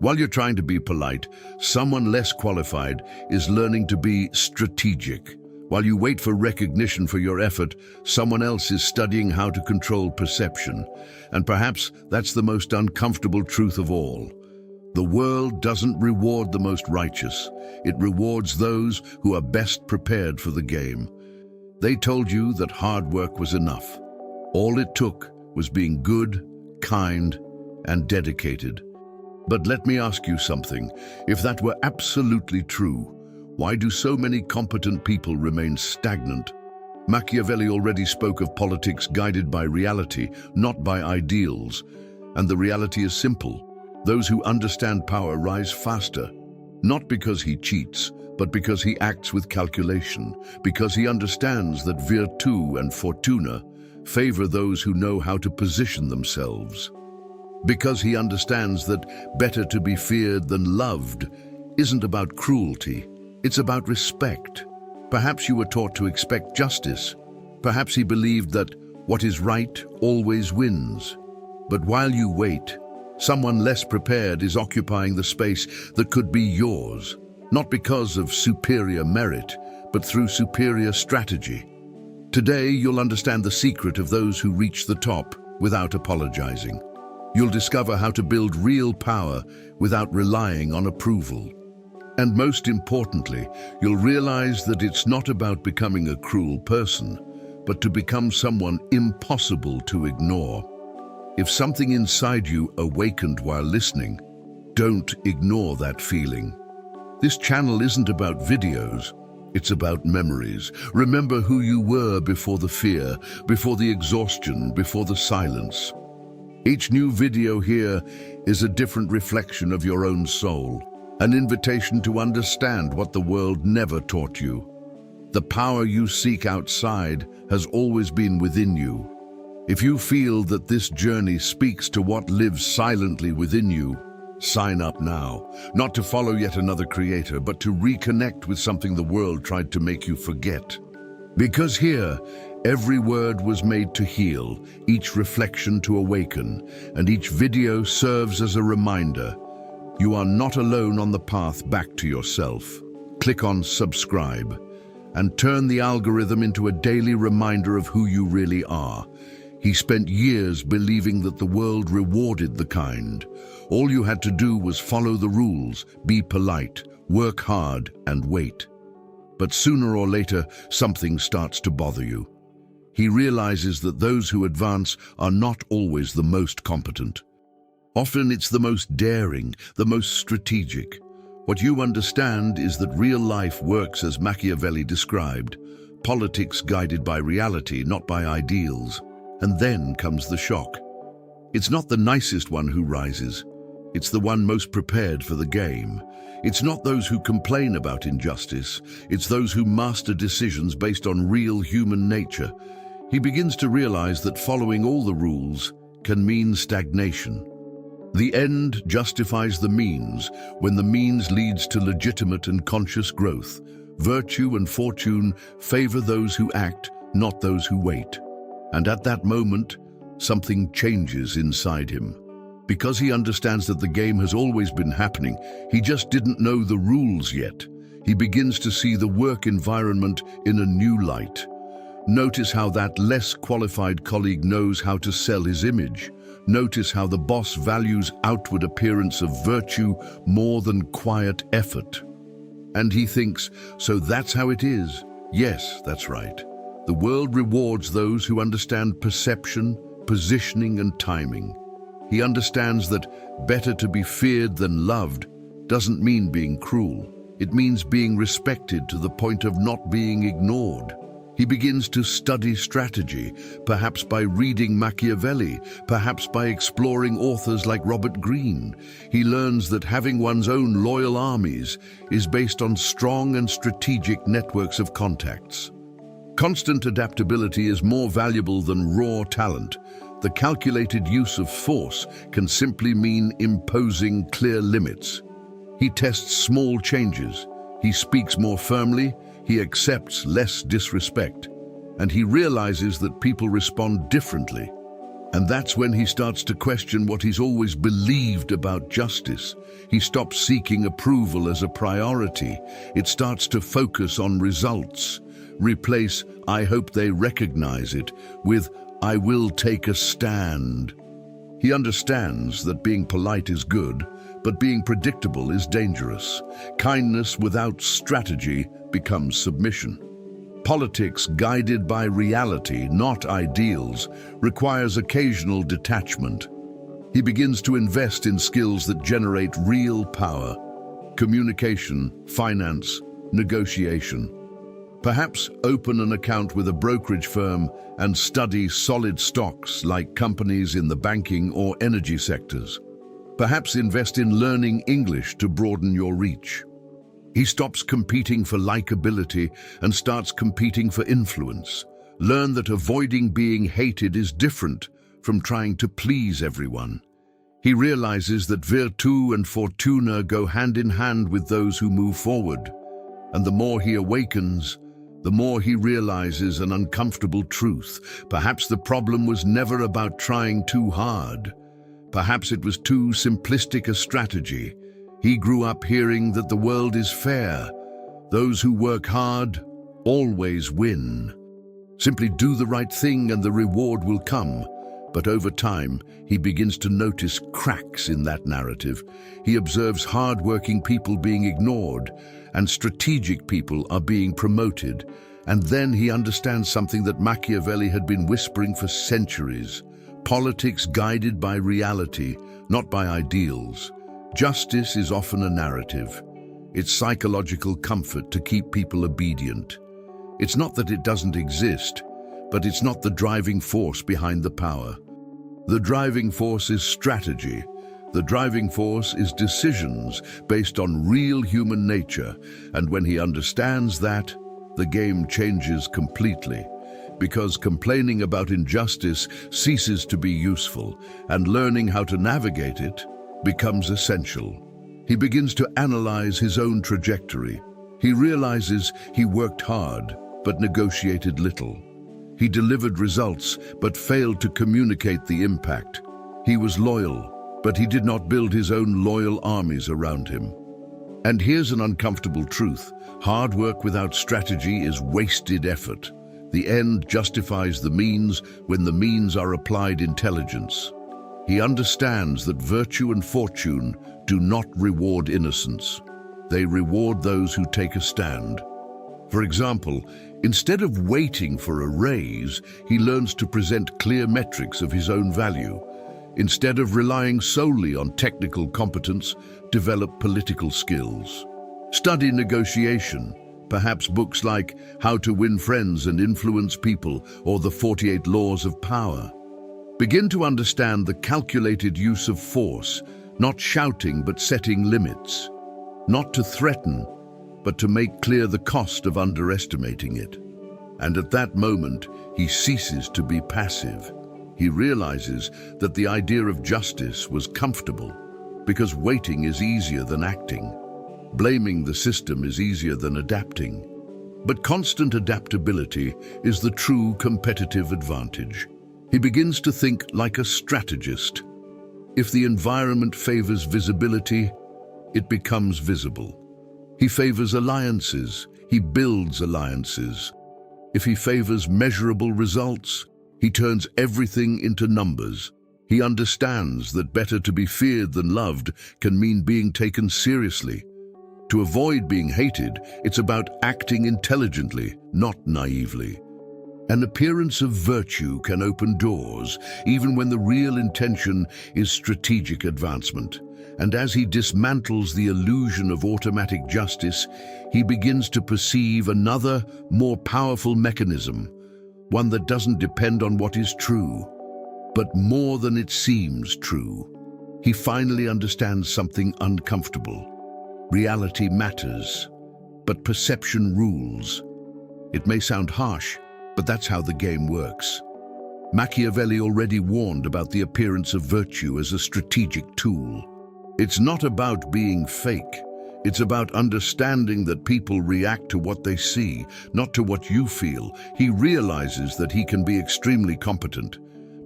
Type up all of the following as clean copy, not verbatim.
While you're trying to be polite, someone less qualified is learning to be strategic. While you wait for recognition for your effort, someone else is studying how to control perception. And perhaps that's the most uncomfortable truth of all. The world doesn't reward the most righteous. It rewards those who are best prepared for the game. They told you that hard work was enough. All it took was being good, kind, and dedicated. But let me ask you something. If that were absolutely true, why do so many competent people remain stagnant? Machiavelli already spoke of politics guided by reality, not by ideals. And the reality is simple. Those who understand power rise faster, not because he cheats, but because he acts with calculation, because he understands that virtù and fortuna favor those who know how to position themselves. Because he understands that better to be feared than loved isn't about cruelty, it's about respect. Perhaps you were taught to expect justice. Perhaps he believed that what is right always wins. But while you wait, someone less prepared is occupying the space that could be yours, not because of superior merit, but through superior strategy. Today, you'll understand the secret of those who reach the top without apologizing. You'll discover how to build real power without relying on approval. And most importantly, you'll realize that it's not about becoming a cruel person, but to become someone impossible to ignore. If something inside you awakened while listening, don't ignore that feeling. This channel isn't about videos, it's about memories. Remember who you were before the fear, before the exhaustion, before the silence. Each new video here is a different reflection of your own soul, an invitation to understand what the world never taught you. The power you seek outside has always been within you. If you feel that this journey speaks to what lives silently within you, sign up now, not to follow yet another creator, but to reconnect with something the world tried to make you forget. Because here, every word was made to heal, each reflection to awaken, and each video serves as a reminder. You are not alone on the path back to yourself. Click on subscribe and turn the algorithm into a daily reminder of who you really are. He spent years believing that the world rewarded the kind. All you had to do was follow the rules, be polite, work hard, and wait. But sooner or later, something starts to bother you. He realizes that those who advance are not always the most competent. Often it's the most daring, the most strategic. What you understand is that real life works as Machiavelli described, politics guided by reality, not by ideals. And then comes the shock. It's not the nicest one who rises. It's the one most prepared for the game. It's not those who complain about injustice. It's those who master decisions based on real human nature. He begins to realize that following all the rules can mean stagnation. The end justifies the means when the means leads to legitimate and conscious growth. Virtue and fortune favor those who act, not those who wait. And at that moment, something changes inside him. Because he understands that the game has always been happening, he just didn't know the rules yet. He begins to see the work environment in a new light. Notice how that less qualified colleague knows how to sell his image. Notice how the boss values outward appearance of virtue more than quiet effort. And he thinks, so that's how it is. Yes, that's right. The world rewards those who understand perception, positioning, and timing. He understands that better to be feared than loved doesn't mean being cruel. It means being respected to the point of not being ignored. He begins to study strategy, perhaps by reading Machiavelli, perhaps by exploring authors like Robert Greene. He learns that having one's own loyal armies is based on strong and strategic networks of contacts. Constant adaptability is more valuable than raw talent. The calculated use of force can simply mean imposing clear limits. He tests small changes. He speaks more firmly. He accepts less disrespect. And he realizes that people respond differently. And that's when he starts to question what he's always believed about justice. He stops seeking approval as a priority. It starts to focus on results. Replace "I hope they recognize it" with "I will take a stand." He understands that being polite is good, but being predictable is dangerous. Kindness without strategy becomes submission. Politics guided by reality, not ideals, requires occasional detachment. He begins to invest in skills that generate real power: communication, finance, negotiation. Perhaps open an account with a brokerage firm and study solid stocks like companies in the banking or energy sectors. Perhaps invest in learning English to broaden your reach. He stops competing for likability and starts competing for influence. Learn that avoiding being hated is different from trying to please everyone. He realizes that virtù and fortuna go hand in hand with those who move forward. And the more he awakens, the more he realizes an uncomfortable truth. Perhaps the problem was never about trying too hard. Perhaps it was too simplistic a strategy. He grew up hearing that the world is fair. Those who work hard always win. Simply do the right thing and the reward will come. But over time, he begins to notice cracks in that narrative. He observes hard-working people being ignored and strategic people are being promoted. And then he understands something that Machiavelli had been whispering for centuries: politics guided by reality, not by ideals. Justice is often a narrative. It's psychological comfort to keep people obedient. It's not that it doesn't exist, but it's not the driving force behind the power. The driving force is strategy. The driving force is decisions based on real human nature. And when he understands that, the game changes completely. Because complaining about injustice ceases to be useful, and learning how to navigate it becomes essential. He begins to analyze his own trajectory. He realizes he worked hard, but negotiated little. He delivered results, but failed to communicate the impact. He was loyal, but he did not build his own loyal armies around him. And here's an uncomfortable truth: hard work without strategy is wasted effort. The end justifies the means when the means are applied intelligence. He understands that virtue and fortune do not reward innocence. They reward those who take a stand. For example, instead of waiting for a raise, he learns to present clear metrics of his own value. Instead of relying solely on technical competence, develop political skills. Study negotiation, perhaps books like How to Win Friends and Influence People or The 48 Laws of Power. Begin to understand the calculated use of force, not shouting but setting limits. Not to threaten, but to make clear the cost of underestimating it. And at that moment, he ceases to be passive. He realizes that the idea of justice was comfortable, because waiting is easier than acting. Blaming the system is easier than adapting. But constant adaptability is the true competitive advantage. He begins to think like a strategist. If the environment favors visibility, it becomes visible. He favors alliances, he builds alliances. If he favors measurable results, he turns everything into numbers. He understands that better to be feared than loved can mean being taken seriously. To avoid being hated, it's about acting intelligently, not naively. An appearance of virtue can open doors, even when the real intention is strategic advancement. And as he dismantles the illusion of automatic justice, he begins to perceive another, more powerful mechanism, one that doesn't depend on what is true, but more than it seems true. He finally understands something uncomfortable. Reality matters, but perception rules. It may sound harsh, but that's how the game works. Machiavelli already warned about the appearance of virtue as a strategic tool. It's not about being fake. It's about understanding that people react to what they see, not to what you feel. He realizes that he can be extremely competent,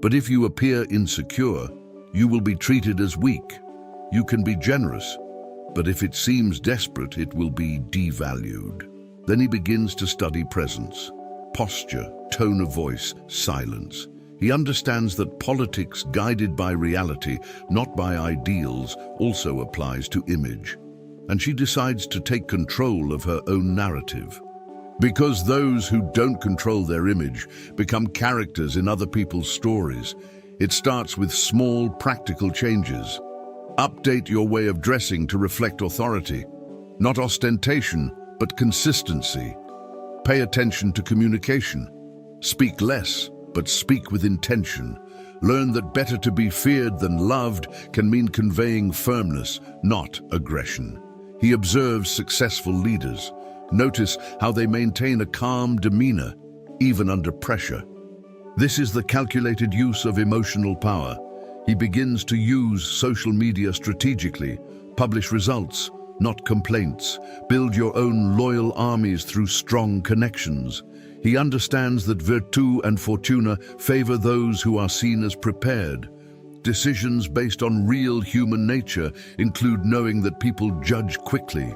But if you appear insecure, you will be treated as weak. You can be generous, but if it seems desperate, it will be devalued. Then he begins to study presence, posture, tone of voice, silence. He understands that politics guided by reality, not by ideals, also applies to image. And she decides to take control of her own narrative. Because those who don't control their image become characters in other people's stories. It starts with small, practical changes. Update your way of dressing to reflect authority. Not ostentation, but consistency. Pay attention to communication. Speak less, but speak with intention. Learn that better to be feared than loved can mean conveying firmness, not aggression. He observes successful leaders. Notice how they maintain a calm demeanor, even under pressure. This is the calculated use of emotional power. He begins to use social media strategically. Publish results, not complaints. Build your own loyal armies through strong connections. He understands that virtù and fortuna favor those who are seen as prepared. Decisions based on real human nature include knowing that people judge quickly.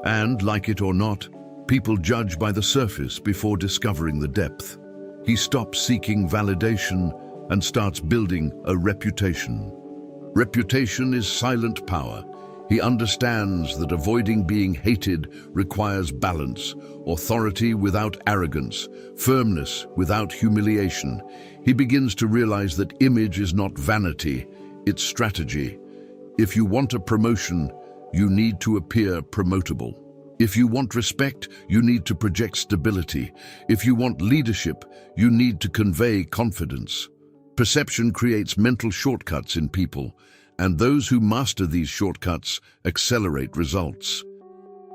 And, like it or not, people judge by the surface before discovering the depth. He stops seeking validation and starts building a reputation. Reputation is silent power. He understands that avoiding being hated requires balance, authority without arrogance, firmness without humiliation. He begins to realize that image is not vanity, it's strategy. If you want a promotion, you need to appear promotable. If you want respect, you need to project stability. If you want leadership, you need to convey confidence. Perception creates mental shortcuts in people, and those who master these shortcuts accelerate results.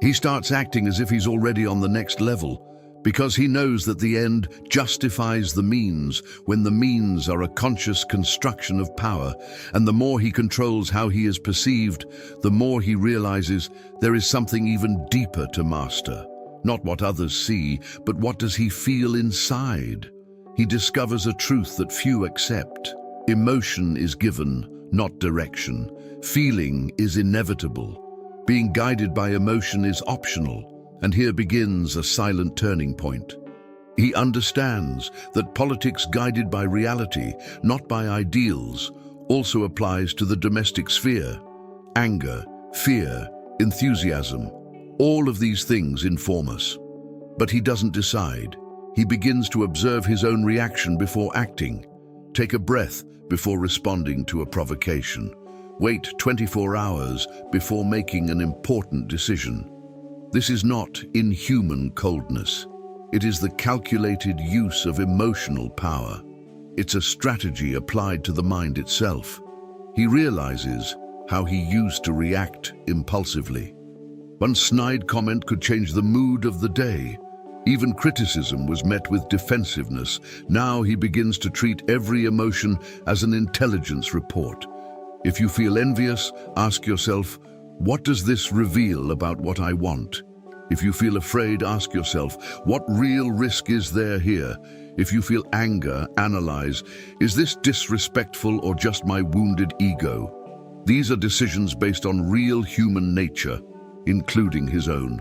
He starts acting as if he's already on the next level, because he knows that the end justifies the means when the means are a conscious construction of power, and the more he controls how he is perceived, the more he realizes there is something even deeper to master. Not what others see, but what does he feel inside? He discovers a truth that few accept. Emotion is given, not direction. Feeling is inevitable. Being guided by emotion is optional. And here begins a silent turning point. He understands that politics guided by reality, not by ideals, also applies to the domestic sphere. Anger, fear, enthusiasm, all of these things inform us. But he doesn't decide. He begins to observe his own reaction before acting. Take a breath before responding to a provocation. Wait 24 hours before making an important decision. This is not inhuman coldness. It is the calculated use of emotional power. It's a strategy applied to the mind itself. He realizes how he used to react impulsively. One snide comment could change the mood of the day. Even criticism was met with defensiveness. Now he begins to treat every emotion as an intelligence report. If you feel envious, ask yourself, what does this reveal about what I want? If you feel afraid, ask yourself, what real risk is there here? If you feel anger, analyze, is this disrespectful or just my wounded ego? These are decisions based on real human nature, including his own.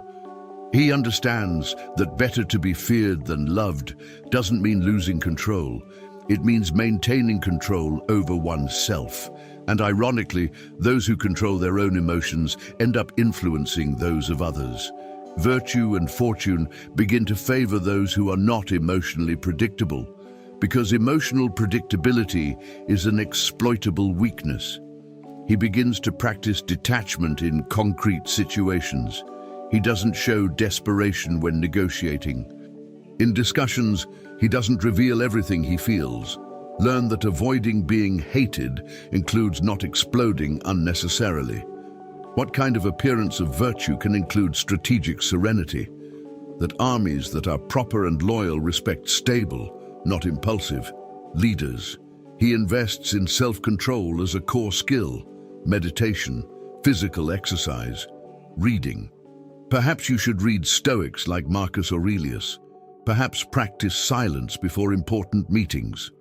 He understands that better to be feared than loved doesn't mean losing control. It means maintaining control over oneself. And ironically, those who control their own emotions end up influencing those of others. Virtue and fortune begin to favor those who are not emotionally predictable, because emotional predictability is an exploitable weakness. He begins to practice detachment in concrete situations. He doesn't show desperation when negotiating. In discussions, he doesn't reveal everything he feels. Learn that avoiding being hated includes not exploding unnecessarily. What kind of appearance of virtue can include strategic serenity? That armies that are proper and loyal respect stable, not impulsive, leaders. He invests in self-control as a core skill, meditation, physical exercise, reading. Perhaps you should read Stoics like Marcus Aurelius. Perhaps practice silence before important meetings.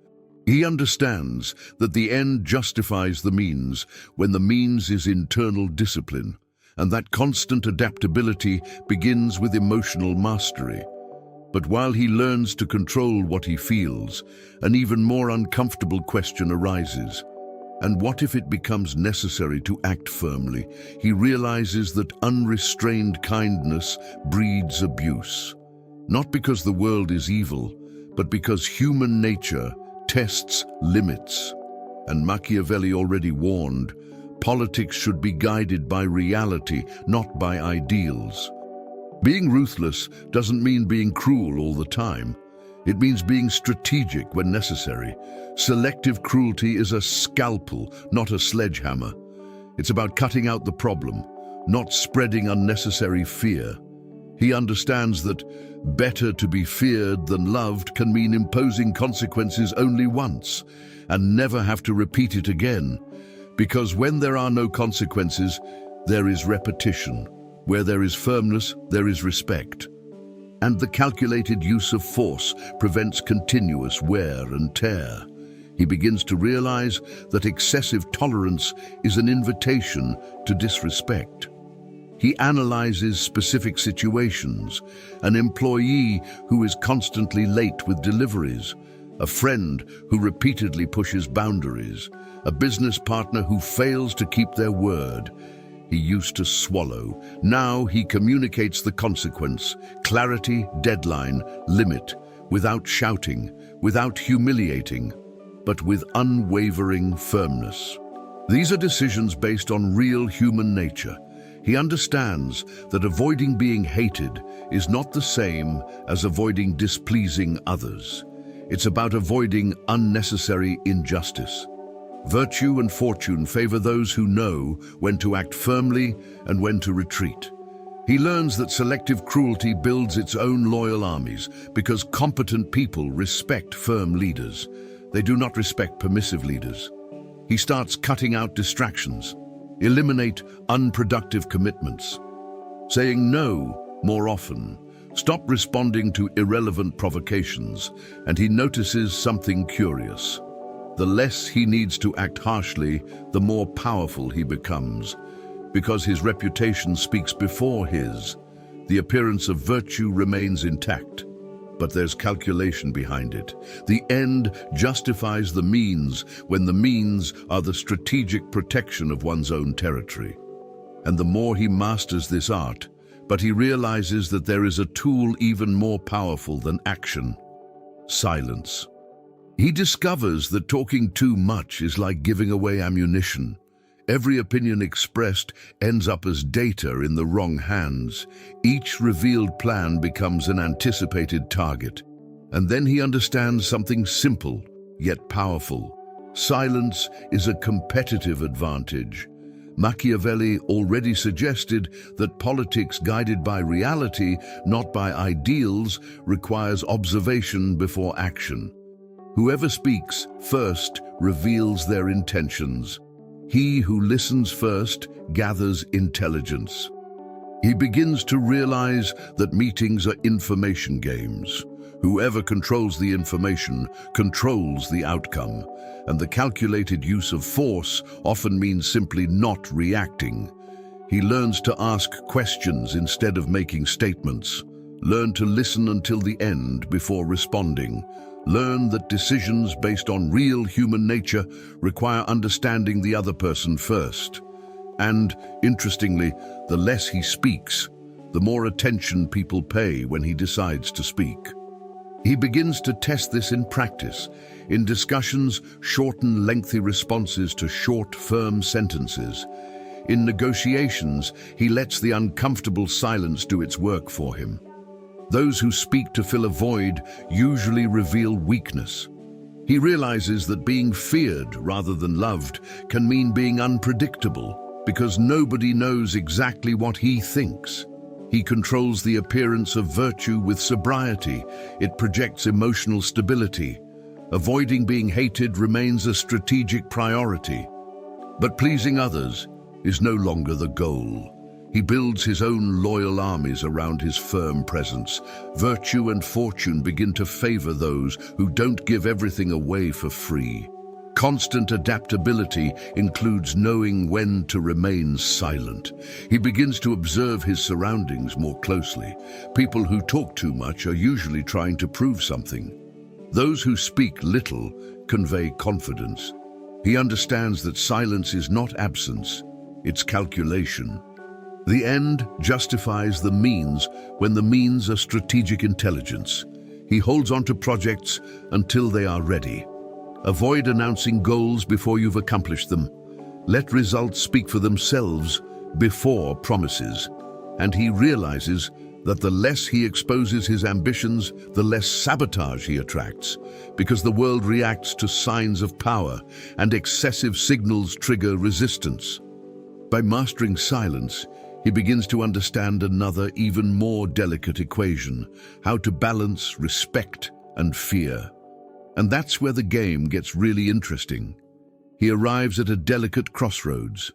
He understands that the end justifies the means when the means is internal discipline, and that constant adaptability begins with emotional mastery. But while he learns to control what he feels, an even more uncomfortable question arises. And what if it becomes necessary to act firmly? He realizes that unrestrained kindness breeds abuse. Not because the world is evil, but because human nature tests limits. And Machiavelli already warned, politics should be guided by reality, not by ideals. Being ruthless doesn't mean being cruel all the time. It means being strategic when necessary. Selective cruelty is a scalpel, not a sledgehammer. It's about cutting out the problem, not spreading unnecessary fear. He understands that better to be feared than loved can mean imposing consequences only once and never have to repeat it again. Because when there are no consequences, there is repetition. Where there is firmness, there is respect. And the calculated use of force prevents continuous wear and tear. He begins to realize that excessive tolerance is an invitation to disrespect. He analyzes specific situations: an employee who is constantly late with deliveries, a friend who repeatedly pushes boundaries, a business partner who fails to keep their word. He used to swallow. Now he communicates the consequence: clarity, deadline, limit, without shouting, without humiliating, but with unwavering firmness. These are decisions based on real human nature. He understands that avoiding being hated is not the same as avoiding displeasing others. It's about avoiding unnecessary injustice. Virtue and fortune favor those who know when to act firmly and when to retreat. He learns that selective cruelty builds its own loyal armies because competent people respect firm leaders. They do not respect permissive leaders. He starts cutting out distractions, eliminate unproductive commitments, saying no more often, stop responding to irrelevant provocations, and he notices something curious. The less he needs to act harshly, the more powerful he becomes. Because his reputation speaks before his, the appearance of virtue remains intact. But there's calculation behind it. The end justifies the means when the means are the strategic protection of one's own territory. And the more he masters this art, but he realizes that there is a tool even more powerful than action: silence. He discovers that talking too much is like giving away ammunition. Every opinion expressed ends up as data in the wrong hands. Each revealed plan becomes an anticipated target. And then he understands something simple, yet powerful. Silence is a competitive advantage. Machiavelli already suggested that politics guided by reality, not by ideals, requires observation before action. Whoever speaks first reveals their intentions. He who listens first gathers intelligence. He begins to realize that meetings are information games. Whoever controls the information controls the outcome, and the calculated use of force often means simply not reacting. He learns to ask questions instead of making statements. Learn to listen until the end before responding. Learn that decisions based on real human nature require understanding the other person first. And, interestingly, the less he speaks, the more attention people pay when he decides to speak. He begins to test this in practice. In discussions, shorten lengthy responses to short, firm sentences. In negotiations, he lets the uncomfortable silence do its work for him. Those who speak to fill a void usually reveal weakness. He realizes that being feared rather than loved can mean being unpredictable, because nobody knows exactly what he thinks. He controls the appearance of virtue with sobriety. It projects emotional stability. Avoiding being hated remains a strategic priority. But pleasing others is no longer the goal. He builds his own loyal armies around his firm presence. Virtue and fortune begin to favor those who don't give everything away for free. Constant adaptability includes knowing when to remain silent. He begins to observe his surroundings more closely. People who talk too much are usually trying to prove something. Those who speak little convey confidence. He understands that silence is not absence, it's calculation. The end justifies the means when the means are strategic intelligence. He holds on to projects until they are ready. Avoid announcing goals before you've accomplished them. Let results speak for themselves before promises. And he realizes that the less he exposes his ambitions, the less sabotage he attracts, because the world reacts to signs of power, and excessive signals trigger resistance. By mastering silence, he begins to understand another, even more delicate equation: how to balance respect and fear. And that's where the game gets really interesting. He arrives at a delicate crossroads: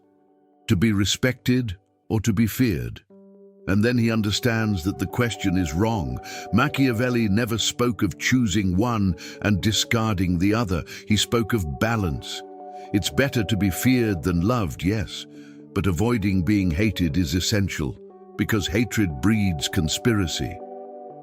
to be respected or to be feared. And then he understands that the question is wrong. Machiavelli never spoke of choosing one and discarding the other. He spoke of balance. It's better to be feared than loved, yes, but avoiding being hated is essential, because hatred breeds conspiracy.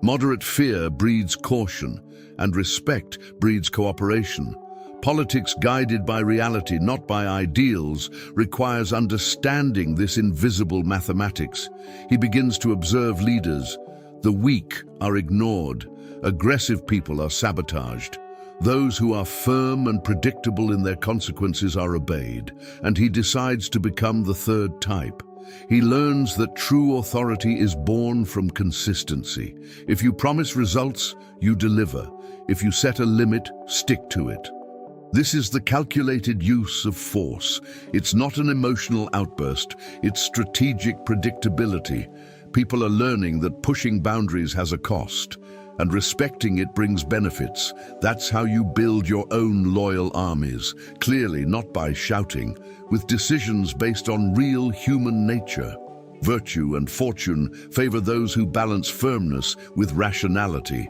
Moderate fear breeds caution, and respect breeds cooperation. Politics guided by reality, not by ideals, requires understanding this invisible mathematics. He begins to observe leaders. The weak are ignored. Aggressive people are sabotaged. Those who are firm and predictable in their consequences are obeyed, and he decides to become the third type. He learns that true authority is born from consistency. If you promise results, you deliver. If you set a limit, stick to it. This is the calculated use of force. It's not an emotional outburst, it's strategic predictability. People are learning that pushing boundaries has a cost, and respecting it brings benefits. That's how you build your own loyal armies, clearly not by shouting, with decisions based on real human nature. Virtue and fortune favor those who balance firmness with rationality.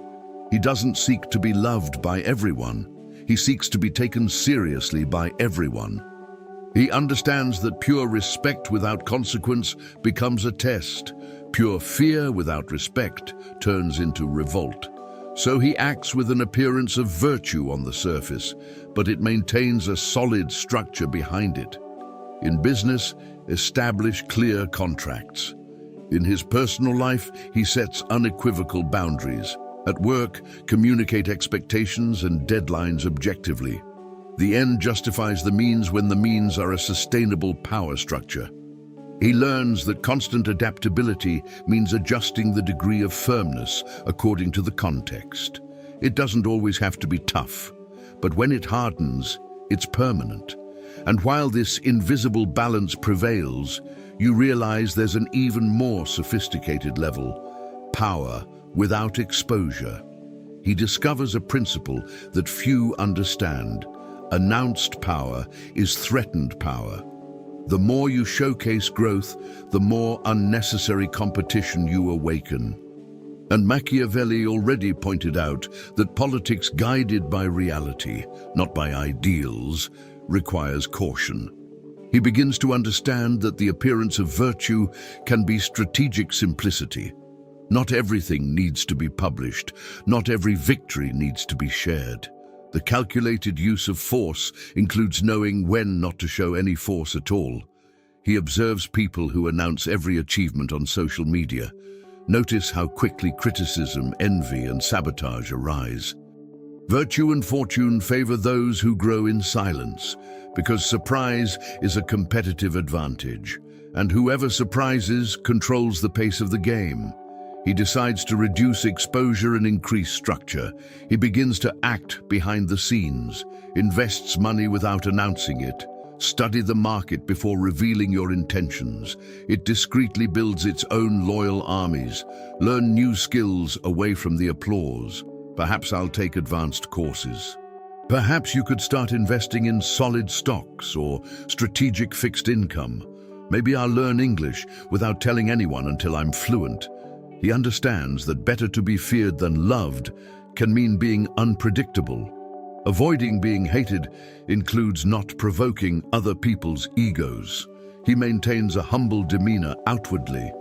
He doesn't seek to be loved by everyone. He seeks to be taken seriously by everyone. He understands that pure respect without consequence becomes a test. Pure fear without respect turns into revolt. So he acts with an appearance of virtue on the surface, but it maintains a solid structure behind it. In business, establish clear contracts. In his personal life, he sets unequivocal boundaries. At work, communicate expectations and deadlines objectively. The end justifies the means when the means are a sustainable power structure. He learns that constant adaptability means adjusting the degree of firmness according to the context. It doesn't always have to be tough, but when it hardens, it's permanent. And while this invisible balance prevails, you realize there's an even more sophisticated level: power without exposure. He discovers a principle that few understand. Announced power is threatened power. The more you showcase growth, the more unnecessary competition you awaken. And Machiavelli already pointed out that politics guided by reality, not by ideals, requires caution. He begins to understand that the appearance of virtue can be strategic simplicity. Not everything needs to be published. Not every victory needs to be shared. The calculated use of force includes knowing when not to show any force at all. He observes people who announce every achievement on social media. Notice how quickly criticism, envy, and sabotage arise. Virtue and fortune favor those who grow in silence, because surprise is a competitive advantage, and whoever surprises controls the pace of the game. He decides to reduce exposure and increase structure. He begins to act behind the scenes, invests money without announcing it. Study the market before revealing your intentions. It discreetly builds its own loyal armies. Learn new skills away from the applause. Perhaps I'll take advanced courses. Perhaps you could start investing in solid stocks or strategic fixed income. Maybe I'll learn English without telling anyone until I'm fluent. He understands that better to be feared than loved can mean being unpredictable. Avoiding being hated includes not provoking other people's egos. He maintains a humble demeanor outwardly,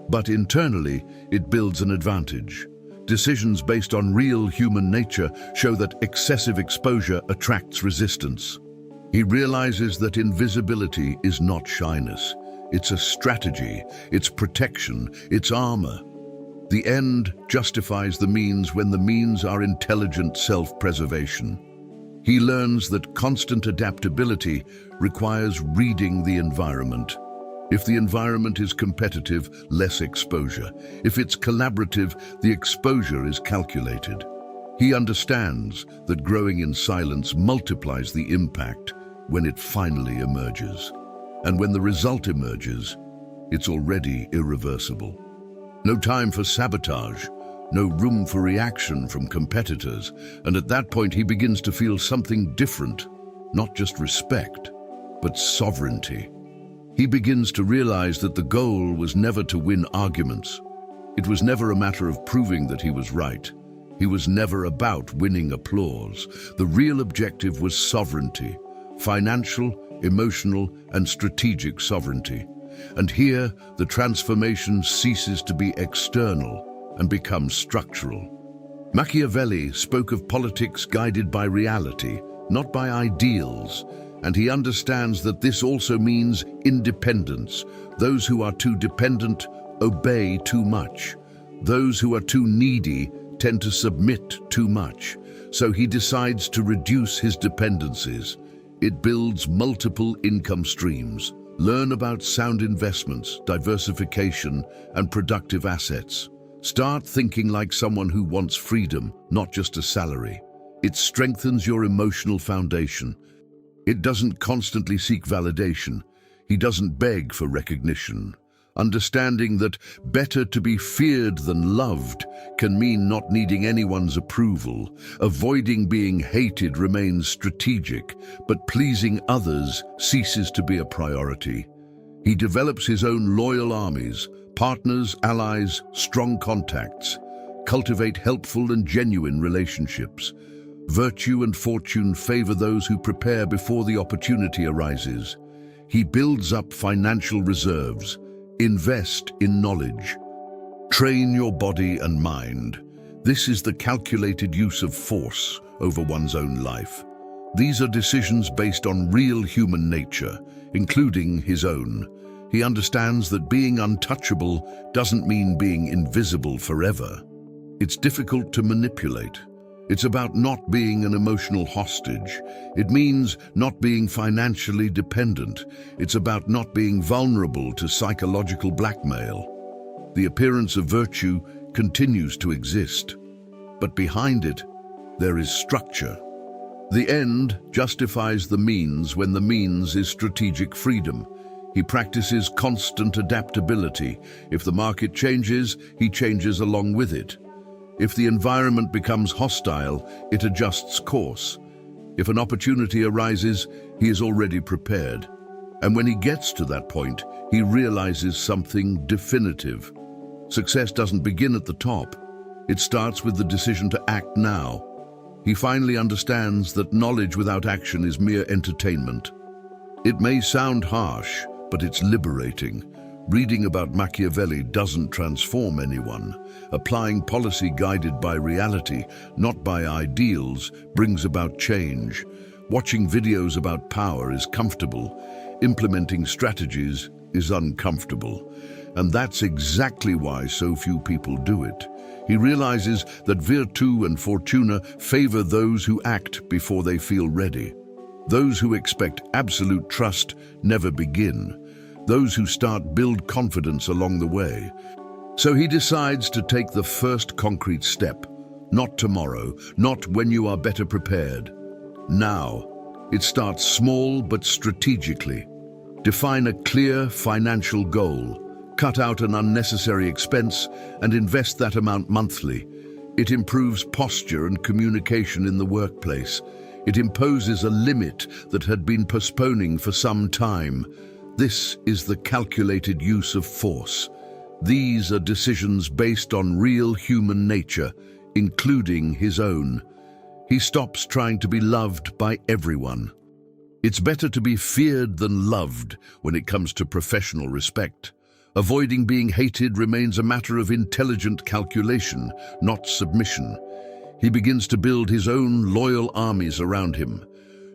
but internally it builds an advantage. Decisions based on real human nature show that excessive exposure attracts resistance. He realizes that invisibility is not shyness. It's a strategy, it's protection, it's armor. The end justifies the means when the means are intelligent self-preservation. He learns that constant adaptability requires reading the environment. If the environment is competitive, less exposure. If it's collaborative, the exposure is calculated. He understands that growing in silence multiplies the impact when it finally emerges. And when the result emerges, it's already irreversible. No time for sabotage, no room for reaction from competitors, and at that point he begins to feel something different, not just respect, but sovereignty. He begins to realize that the goal was never to win arguments. It was never a matter of proving that he was right. He was never about winning applause. The real objective was sovereignty, financial, emotional, and strategic sovereignty. And here, the transformation ceases to be external and becomes structural. Machiavelli spoke of politics guided by reality, not by ideals, and he understands that this also means independence. Those who are too dependent obey too much. Those who are too needy tend to submit too much. So he decides to reduce his dependencies. It builds multiple income streams. Learn about sound investments, diversification, and productive assets. Start thinking like someone who wants freedom, not just a salary. It strengthens your emotional foundation. It doesn't constantly seek validation. He doesn't beg for recognition. Understanding that better to be feared than loved can mean not needing anyone's approval. Avoiding being hated remains strategic, but pleasing others ceases to be a priority. He develops his own loyal armies, partners, allies, strong contacts. Cultivate helpful and genuine relationships. Virtue and fortune favor those who prepare before the opportunity arises. He builds up financial reserves. Invest in knowledge. Train your body and mind. This is the calculated use of force over one's own life. These are decisions based on real human nature, including his own. He understands that being untouchable doesn't mean being invisible forever. It's difficult to manipulate. It's about not being an emotional hostage. It means not being financially dependent. It's about not being vulnerable to psychological blackmail. The appearance of virtue continues to exist, but behind it, there is structure. The end justifies the means when the means is strategic freedom. He practices constant adaptability. If the market changes, he changes along with it. If the environment becomes hostile, it adjusts course. If an opportunity arises, he is already prepared. And when he gets to that point, he realizes something definitive. Success doesn't begin at the top. It starts with the decision to act now. He finally understands that knowledge without action is mere entertainment. It may sound harsh, but it's liberating. Reading about Machiavelli doesn't transform anyone. Applying policy guided by reality, not by ideals, brings about change. Watching videos about power is comfortable. Implementing strategies is uncomfortable. And that's exactly why so few people do it. He realizes that virtù and fortuna favor those who act before they feel ready. Those who expect absolute trust never begin. Those who start build confidence along the way. So he decides to take the first concrete step. Not tomorrow, not when you are better prepared. Now. It starts small but strategically. Define a clear financial goal. Cut out an unnecessary expense and invest that amount monthly. It improves posture and communication in the workplace. It imposes a limit that had been postponing for some time. This is the calculated use of force. These are decisions based on real human nature, including his own. He stops trying to be loved by everyone. It's better to be feared than loved when it comes to professional respect. Avoiding being hated remains a matter of intelligent calculation, not submission. He begins to build his own loyal armies around him.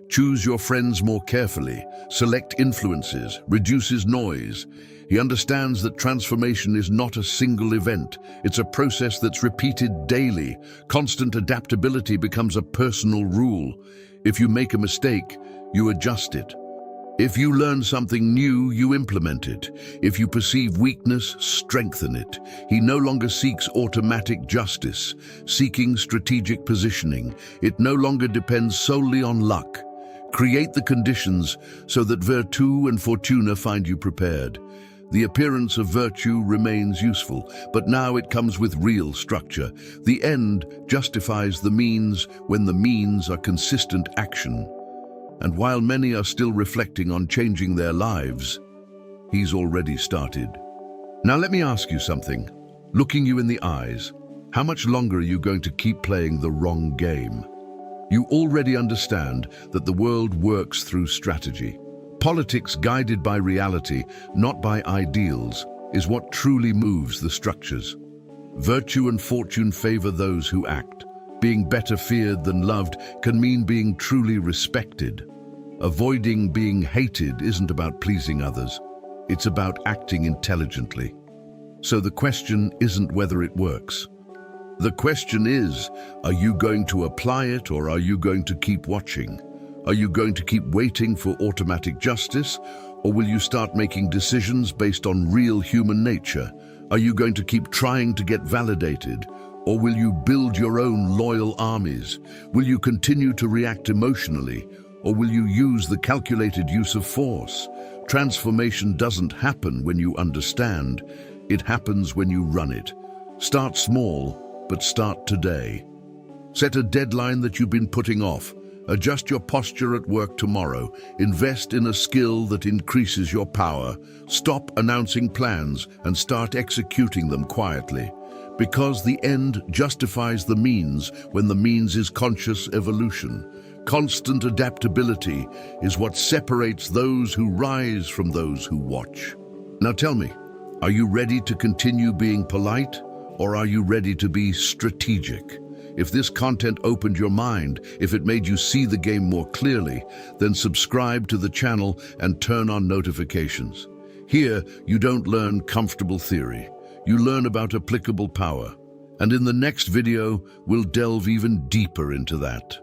Choose your friends more carefully, select influences, reduces noise. He understands that transformation is not a single event. It's a process that's repeated daily. Constant adaptability becomes a personal rule. If you make a mistake, you adjust it. If you learn something new, you implement it. If you perceive weakness, strengthen it. He no longer seeks automatic justice, seeking strategic positioning. It no longer depends solely on luck. Create the conditions so that virtù and fortuna find you prepared. The appearance of virtue remains useful, but now it comes with real structure. The end justifies the means when the means are consistent action. And while many are still reflecting on changing their lives, he's already started. Now let me ask you something. Looking you in the eyes, how much longer are you going to keep playing the wrong game? You already understand that the world works through strategy. Politics guided by reality, not by ideals, is what truly moves the structures. Virtue and fortune favor those who act. Being better feared than loved can mean being truly respected. Avoiding being hated isn't about pleasing others. It's about acting intelligently. So the question isn't whether it works. The question is, are you going to apply it or are you going to keep watching? Are you going to keep waiting for automatic justice, or will you start making decisions based on real human nature? Are you going to keep trying to get validated, or will you build your own loyal armies? Will you continue to react emotionally, or will you use the calculated use of force? Transformation doesn't happen when you understand. It happens when you run it. Start small, but start today. Set a deadline that you've been putting off. Adjust your posture at work tomorrow. Invest in a skill that increases your power. Stop announcing plans and start executing them quietly. Because the end justifies the means when the means is conscious evolution. Constant adaptability is what separates those who rise from those who watch. Now tell me, are you ready to continue being polite, or are you ready to be strategic? If this content opened your mind, if it made you see the game more clearly, then subscribe to the channel and turn on notifications. Here, you don't learn comfortable theory. You learn about applicable power. And in the next video, we'll delve even deeper into that.